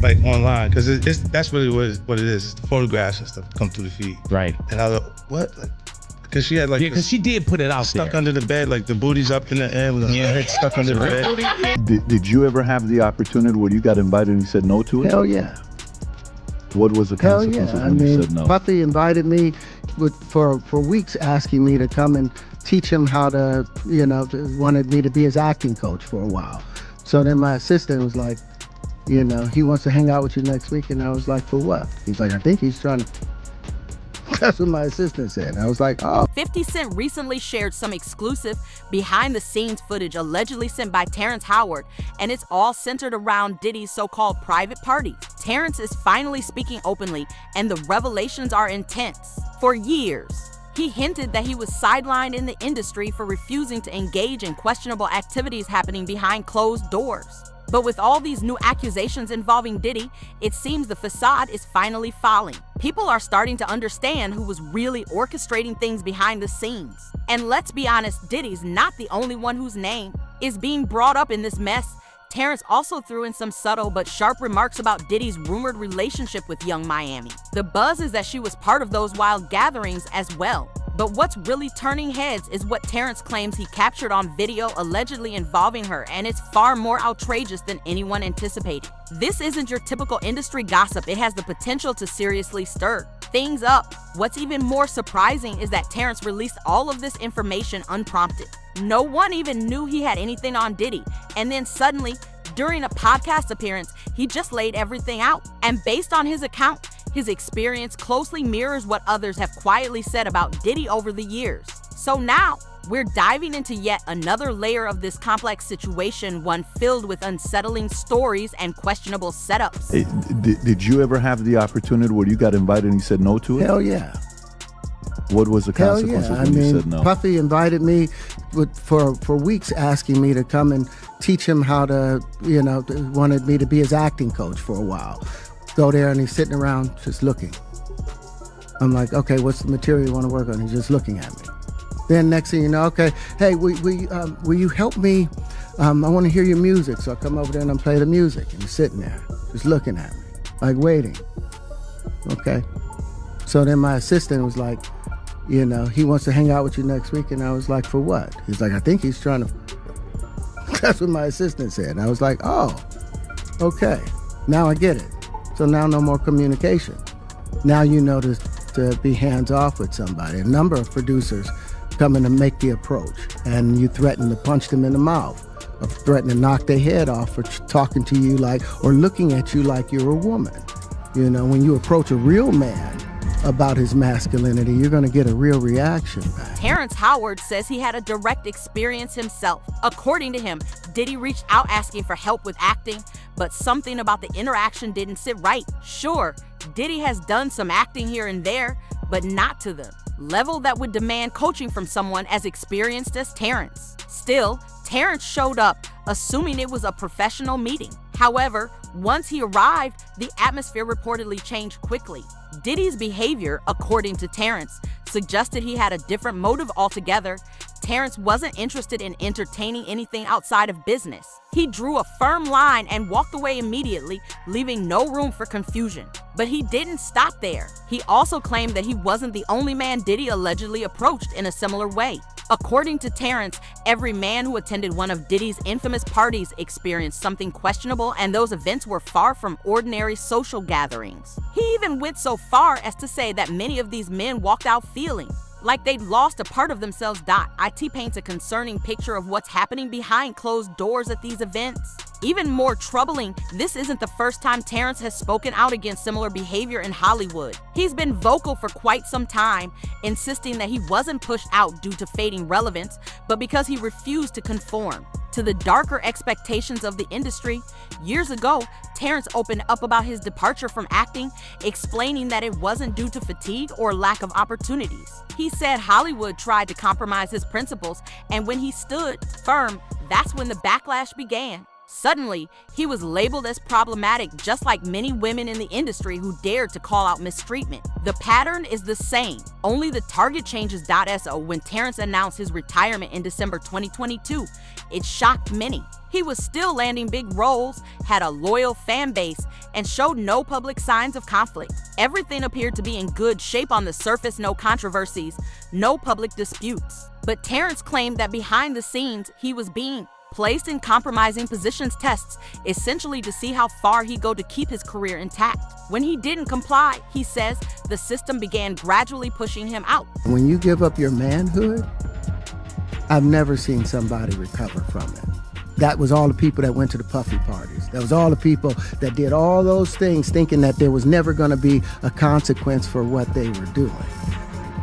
like online, because that's really what it is. It's the photographs and stuff come through the feed. Right. And I was like, what? Like, because she had like because she did put it out stuck there. under the bed, like the booty's up in the air with her head stuck under the bed. Did you ever have the opportunity where you got invited and you said no to it? Hell yeah. What was the Hell consequences yeah. when you said no? Puffy invited me for weeks, asking me to come and teach him how to, wanted me to be his acting coach for a while. So then my assistant was like, he wants to hang out with you next week. And I was like, for what? He's like, I think he's trying to. That's what my assistant said. I was like, oh. 50 Cent recently shared some exclusive behind-the-scenes footage allegedly sent by Terrence Howard, and it's all centered around Diddy's so-called private parties. Terrence is finally speaking openly, and the revelations are intense. For years, he hinted that he was sidelined in the industry for refusing to engage in questionable activities happening behind closed doors. But with all these new accusations involving Diddy, it seems the facade is finally falling. People are starting to understand who was really orchestrating things behind the scenes. And let's be honest, Diddy's not the only one whose name is being brought up in this mess. Terrence also threw in some subtle but sharp remarks about Diddy's rumored relationship with Young Miami. The buzz is that she was part of those wild gatherings as well. But what's really turning heads is what Terrence claims he captured on video allegedly involving her, and it's far more outrageous than anyone anticipated. This isn't your typical industry gossip. It has the potential to seriously stir things up. What's even more surprising is that Terrence released all of this information unprompted. No one even knew he had anything on Diddy, and then suddenly, during a podcast appearance, he just laid everything out. And based on his account, his experience closely mirrors what others have quietly said about Diddy over the years. So now, we're diving into yet another layer of this complex situation, one filled with unsettling stories and questionable setups. Hey, did you ever have the opportunity where you got invited and you said no to it? Hell yeah. What was the Hell consequences yeah. when you said no? Puffy invited me for weeks, asking me to come and teach him how to, wanted me to be his acting coach for a while. Go there and he's sitting around just looking. I'm like, okay, what's the material you want to work on? He's just looking at me. Then next thing you know, okay, hey, will you help me? I want to hear your music. So I come over there and I play the music. And he's sitting there just looking at me, like waiting. Okay. So then my assistant was like, he wants to hang out with you next week. And I was like, for what? He's like, I think he's trying to. That's what my assistant said. And I was like, oh, okay. Now I get it. So now no more communication. Now you know to be hands off with somebody. A number of producers come in to make the approach, and you threaten to punch them in the mouth, or threaten to knock their head off for talking to you or looking at you like you're a woman. When you approach a real man about his masculinity, you're going to get a real reaction back. Terrence Howard says he had a direct experience himself. According to him, Diddy reached out asking for help with acting, but something about the interaction didn't sit right. Sure, Diddy has done some acting here and there, but not to the level that would demand coaching from someone as experienced as Terrence. Still, Terrence showed up, assuming it was a professional meeting. However, once he arrived, the atmosphere reportedly changed quickly. Diddy's behavior, according to Terrence, suggested he had a different motive altogether. Terrence wasn't interested in entertaining anything outside of business. He drew a firm line and walked away immediately, leaving no room for confusion. But he didn't stop there. He also claimed that he wasn't the only man Diddy allegedly approached in a similar way. According to Terrence, every man who attended one of Diddy's infamous parties experienced something questionable, and those events were far from ordinary social gatherings. He even went so far as to say that many of these men walked out feeling like they'd lost a part of themselves. It paints a concerning picture of what's happening behind closed doors at these events. Even more troubling, this isn't the first time Terrence has spoken out against similar behavior in Hollywood. He's been vocal for quite some time, insisting that he wasn't pushed out due to fading relevance, but because he refused to conform to the darker expectations of the industry. Years ago, Terrence opened up about his departure from acting, explaining that it wasn't due to fatigue or lack of opportunities. He said Hollywood tried to compromise his principles, and when he stood firm, that's when the backlash began. Suddenly, he was labeled as problematic, just like many women in the industry who dared to call out mistreatment. The pattern is the same, only the target changes. So when Terrence announced his retirement in December 2022, it shocked many. He was still landing big roles, had a loyal fan base, and showed no public signs of conflict. Everything appeared to be in good shape on the surface, no controversies, no public disputes. But Terrence claimed that behind the scenes, he was being placed in compromising positions tests, essentially to see how far he'd go to keep his career intact. When he didn't comply, he says, the system began gradually pushing him out. When you give up your manhood, I've never seen somebody recover from it. That was all the people that went to the puffy parties. That was all the people that did all those things thinking that there was never going to be a consequence for what they were doing.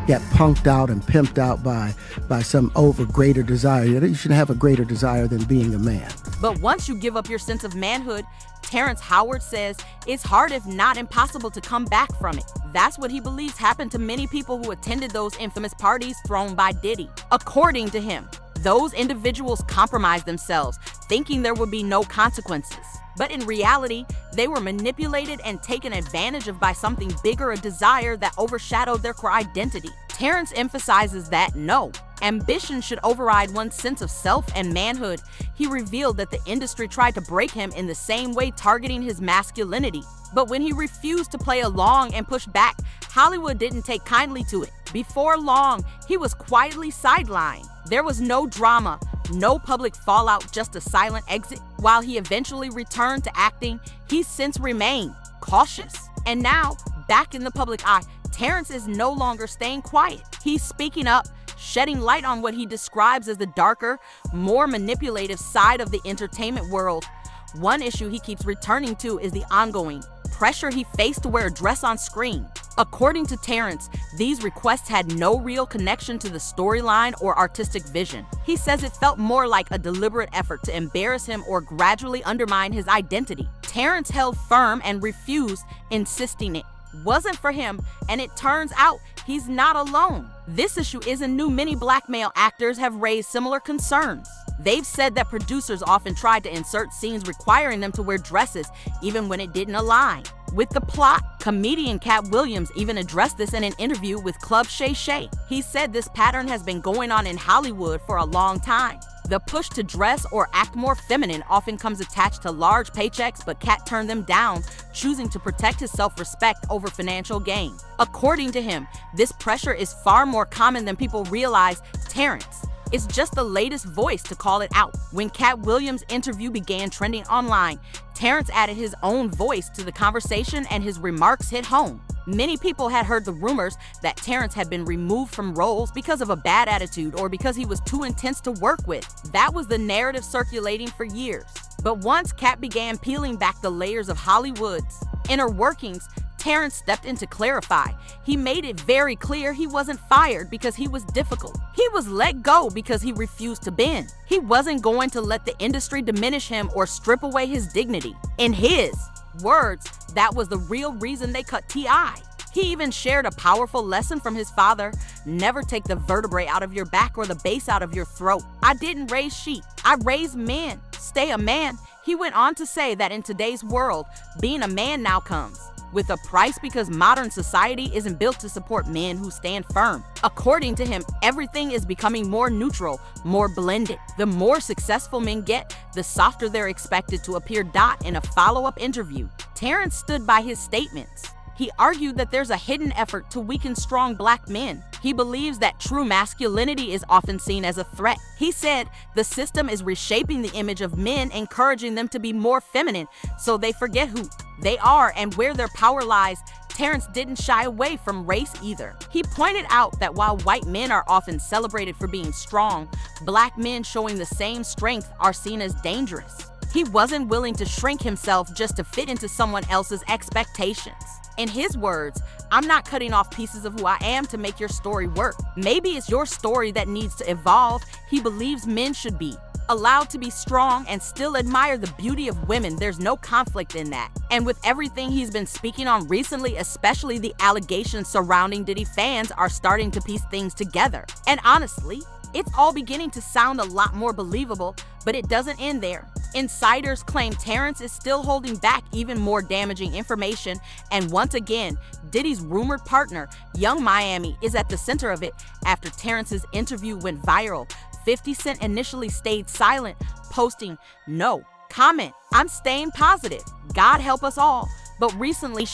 Get punked out and pimped out by some greater desire. You shouldn't have a greater desire than being a man. But once you give up your sense of manhood, Terrence Howard says it's hard, if not impossible, to come back from it. That's what he believes happened to many people who attended those infamous parties thrown by Diddy. According to him, those individuals compromised themselves, thinking there would be no consequences. But in reality, they were manipulated and taken advantage of by something bigger, a desire that overshadowed their core identity. Terrence emphasizes that no, ambition should override one's sense of self and manhood. He revealed that the industry tried to break him in the same way, targeting his masculinity. But when he refused to play along and push back, Hollywood didn't take kindly to it. Before long, he was quietly sidelined. There was no drama, no public fallout, just a silent exit. While he eventually returned to acting, he's since remained cautious. And now, back in the public eye, Terrence is no longer staying quiet. He's speaking up, shedding light on what he describes as the darker, more manipulative side of the entertainment world. One issue he keeps returning to is the ongoing pressure he faced to wear a dress on screen. According to Terrence, these requests had no real connection to the storyline or artistic vision. He says it felt more like a deliberate effort to embarrass him or gradually undermine his identity. Terrence held firm and refused, insisting it wasn't for him, and it turns out he's not alone. This issue isn't new. Many black male actors have raised similar concerns. They've said that producers often tried to insert scenes requiring them to wear dresses, even when it didn't align with the plot. Comedian Cat Williams even addressed this in an interview with Club Shay Shay. He said this pattern has been going on in Hollywood for a long time. The push to dress or act more feminine often comes attached to large paychecks, but Cat turned them down, choosing to protect his self-respect over financial gain. According to him, this pressure is far more common than people realize. Terrence is just the latest voice to call it out. When Cat Williams' interview began trending online, Terrence added his own voice to the conversation and his remarks hit home. Many people had heard the rumors that Terrence had been removed from roles because of a bad attitude or because he was too intense to work with. That was the narrative circulating for years. But once Cat began peeling back the layers of Hollywood's inner workings, Terrence stepped in to clarify. He made it very clear he wasn't fired because he was difficult. He was let go because he refused to bend. He wasn't going to let the industry diminish him or strip away his dignity. In his words, that was the real reason they cut T.I. He even shared a powerful lesson from his father: never take the vertebrae out of your back or the base out of your throat. I didn't raise sheep, I raised men. Stay a man. He went on to say that in today's world, being a man now comes with a price because modern society isn't built to support men who stand firm. According to him, everything is becoming more neutral, more blended. The more successful men get, the softer they're expected to appear. In a follow-up interview, Terrence stood by his statements. He argued that there's a hidden effort to weaken strong black men. He believes that true masculinity is often seen as a threat. He said the system is reshaping the image of men, encouraging them to be more feminine so they forget who they are and where their power lies. Terrence didn't shy away from race either. He pointed out that while white men are often celebrated for being strong, black men showing the same strength are seen as dangerous. He wasn't willing to shrink himself just to fit into someone else's expectations. In his words, I'm not cutting off pieces of who I am to make your story work. Maybe it's your story that needs to evolve. He believes men should be allowed to be strong and still admire the beauty of women. There's no conflict in that. And with everything he's been speaking on recently, especially the allegations surrounding Diddy, fans are starting to piece things together. And honestly, It's all beginning to sound a lot more believable, but it doesn't end there. Insiders claim Terrence is still holding back even more damaging information, and once again, Diddy's rumored partner, Young Miami, is at the center of it. After Terrence's interview went viral, 50 Cent initially stayed silent, posting, "No comment, I'm staying positive. God help us all." But recently,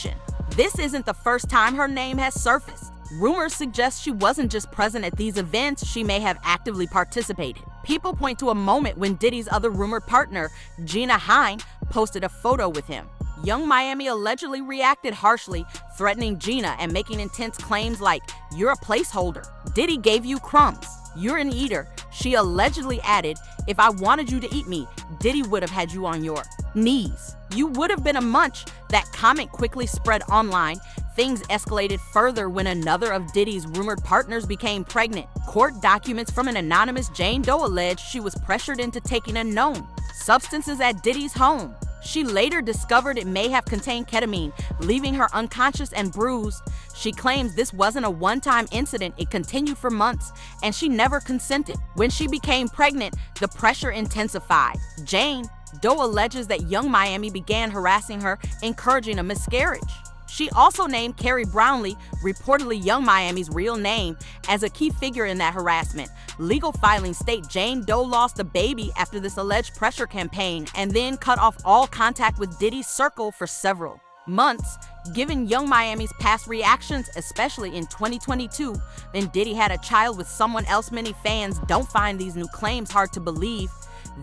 this isn't the first time her name has surfaced. Rumors suggest she wasn't just present at these events, she may have actively participated. People point to a moment when Diddy's other rumored partner, Gina Hine, posted a photo with him. Young Miami allegedly reacted harshly, threatening Gina and making intense claims like, "You're a placeholder. Diddy gave you crumbs. You're an eater." She allegedly added, "If I wanted you to eat me, Diddy would have had you on your knees. You would have been a munch." That comment quickly spread online. Things escalated further when another of Diddy's rumored partners became pregnant. Court documents from an anonymous Jane Doe alleged she was pressured into taking unknown substances at Diddy's home. She later discovered it may have contained ketamine, leaving her unconscious and bruised. She claims this wasn't a one-time incident, it continued for months, and she never consented. When she became pregnant, the pressure intensified. Jane Doe alleges that Young Miami began harassing her, encouraging a miscarriage. She also named Carrie Brownlee, reportedly Young Miami's real name, as a key figure in that harassment. Legal filings state Jane Doe lost the baby after this alleged pressure campaign and then cut off all contact with Diddy's circle for several months. Given Young Miami's past reactions, especially in 2022, when Diddy had a child with someone else, many fans don't find these new claims hard to believe.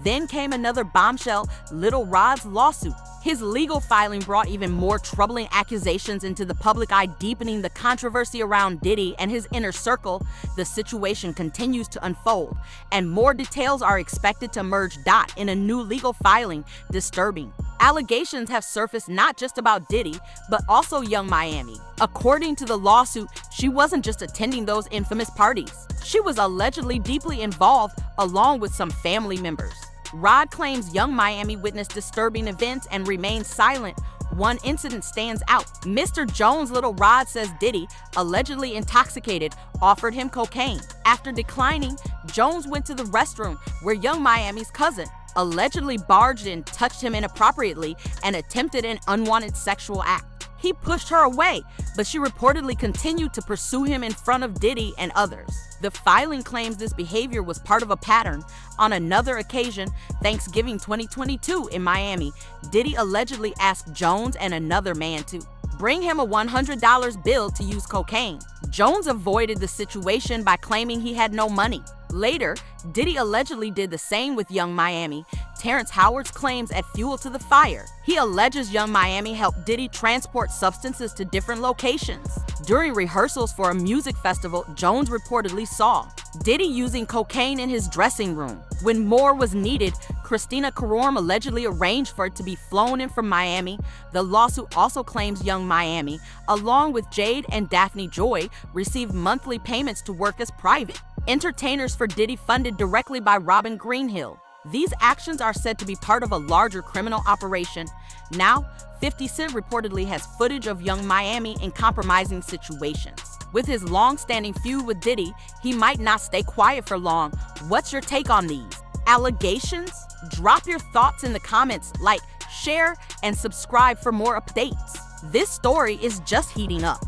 Then came another bombshell, Lil Rod's lawsuit. His legal filing brought even more troubling accusations into the public eye, deepening the controversy around Diddy and his inner circle. The situation continues to unfold, and more details are expected to emerge. In a new legal filing, disturbing allegations have surfaced not just about Diddy, but also Young Miami. According to the lawsuit, she wasn't just attending those infamous parties. She was allegedly deeply involved, along with some family members. Rod claims Young Miami witnessed disturbing events and remained silent. One incident stands out. Mr. Jones, Lil Rod says Diddy, allegedly intoxicated, offered him cocaine. After declining, Jones went to the restroom where Young Miami's cousin allegedly barged in, touched him inappropriately, and attempted an unwanted sexual act. He pushed her away, but she reportedly continued to pursue him in front of Diddy and others. The filing claims this behavior was part of a pattern. On another occasion, Thanksgiving 2022 in Miami, Diddy allegedly asked Jones and another man to bring him a $100 bill to use cocaine. Jones avoided the situation by claiming he had no money. Later, Diddy allegedly did the same with Young Miami. Terrence Howard's claims add fuel to the fire. He alleges Young Miami helped Diddy transport substances to different locations. During rehearsals for a music festival, Jones reportedly saw Diddy using cocaine in his dressing room. When more was needed, Christina Carorm allegedly arranged for it to be flown in from Miami. The lawsuit also claims Young Miami, along with Jade and Daphne Joy, received monthly payments to work as private entertainers for Diddy, funded directly by Robin Greenhill. These actions are said to be part of a larger criminal operation. Now, 50 Cent reportedly has footage of Young Miami in compromising situations. With his long-standing feud with Diddy, he might not stay quiet for long. What's your take on these allegations? Drop your thoughts in the comments, like, share, and subscribe for more updates. This story is just heating up.